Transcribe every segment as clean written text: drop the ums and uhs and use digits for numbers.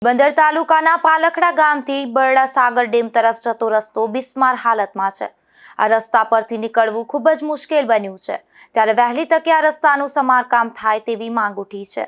બંદર તાલુકાના પાલખડા ગામથી બરડા સાગર ડેમ તરફ જતો રસ્તો બિસ્માર હાલતમાં છે। આ રસ્તા પરથી નીકળવું ખૂબ જ મુશ્કેલ બન્યું છે, ત્યારે વહેલી તકે આ રસ્તાનું સમારકામ થાય તેવી માંગ ઉઠી છે।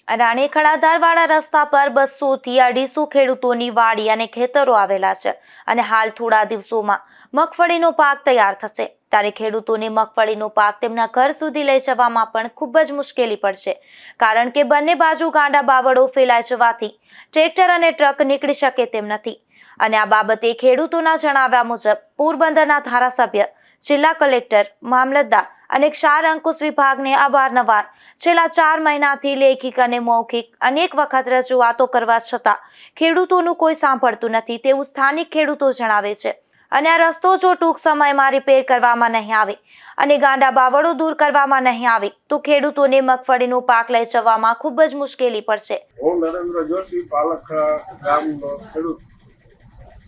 રાણીખડા ધારવાડા રસ્તા પર 200 થી 250 ખેડૂતોની વાડી અને ખેતરો આવેલા છે અને હાલ થોડા દિવસોમાં મગફળીનો પાક તૈયાર થશે, ત્યારે ખેડૂતોને મગફળીનો પાક તેમના ઘર સુધી લઈ જવામાં પણ ખૂબ જ મુશ્કેલી પડશે, કારણ કે બંને બાજુ ગાંડા બાવળો ફેલાઈ જવાથી ટ્રેક્ટર અને ટ્રક નીકળી શકે તેમ નથી। અને આ બાબતે ખેડૂતોના જણાવ્યા મુજબ પોરબંદરના ધારાસભ્ય, જિલ્લા કલેક્ટર, મામલતદાર અને ક્ષાર અંકુશ વિભાગને અવારનવાર છેલ્લા 4 મહિનાથી લેખિત અને મૌખિક અનેક વખત રજૂઆતો કરવા છતાં ખેડૂતોનું કોઈ સાંભળતું નથી તેવું સ્થાનિક ખેડૂતો જણાવે છે। અને આ રસ્તો જો ટૂંક સમયમાં રિપેર કરવામાં નહીં આવે અને ગાંડા બાવળો દૂર કરવામાં નહીં આવે તો ખેડૂતોને મગફળીનો પાક લઈ જવામાં ખૂબ જ મુશ્કેલી પડશે। હું નરેન્દ્ર જોશી, પાલખડા ગામનો ખેડૂત।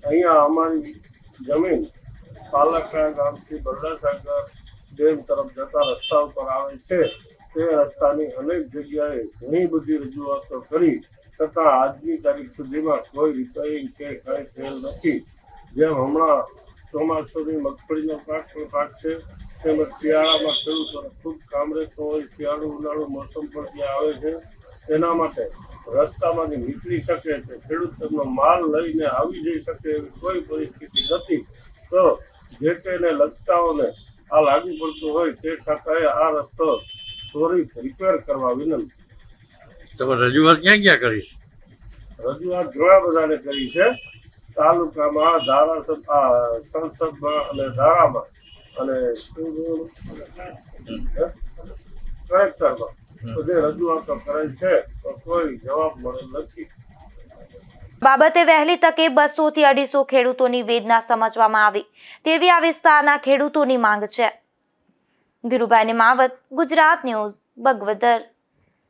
અહીંયા અમારી જમીન પાલખડા ગામથી બરડા સાગર ડેમ તરફ જતા રસ્તા ઉપર આવે છે। તે રસ્તાની અનેક જગ્યાએ ઘણી બધી રજૂઆતો કરી છતાં આજની તારીખ સુધીમાં કોઈ રિપેરિંગ કે કંઈ થયેલ નથી। જેમ હમણાં ચોમાસાની મગફળીનો પાક છે, તેમજ શિયાળામાં ખેડૂતોને ખૂબ કામ રહેતો હોય, શિયાળુ ઉનાળુ મોસમ પણ ત્યાં આવે છે, તેના માટે રસ્તામાંથી નીકળી શકે છે, ખેડૂત તેમનો માલ લઈને આવી જઈ શકે એવી કોઈ પરિસ્થિતિ નથી। તો જે તેને લગતાઓને આ લાગુ પડતું હોય તે ખાતાએ આ રસ્તો ત્વરિત રિપેર કરવા વિનંતી। તમે રજૂઆત ક્યાં ક્યાં કરી? રજૂઆત ઘણા બધાને કરી છે, તાલુકામાં, સંસદમાં અને ધારામાં અને કલેક્ટરમાં બધી રજૂઆતો કરેલ છે, તો કોઈ જવાબ મળેલ નથી। બાબતે વહેલી તકે 200 થી 250 ખેડૂતોની વેદના સમજવામાં આવે તેવી આ વિસ્તારના ખેડૂતોની માંગ છે। ધીરુભાઈ માવત, ગુજરાત ન્યૂઝ, બગવદર।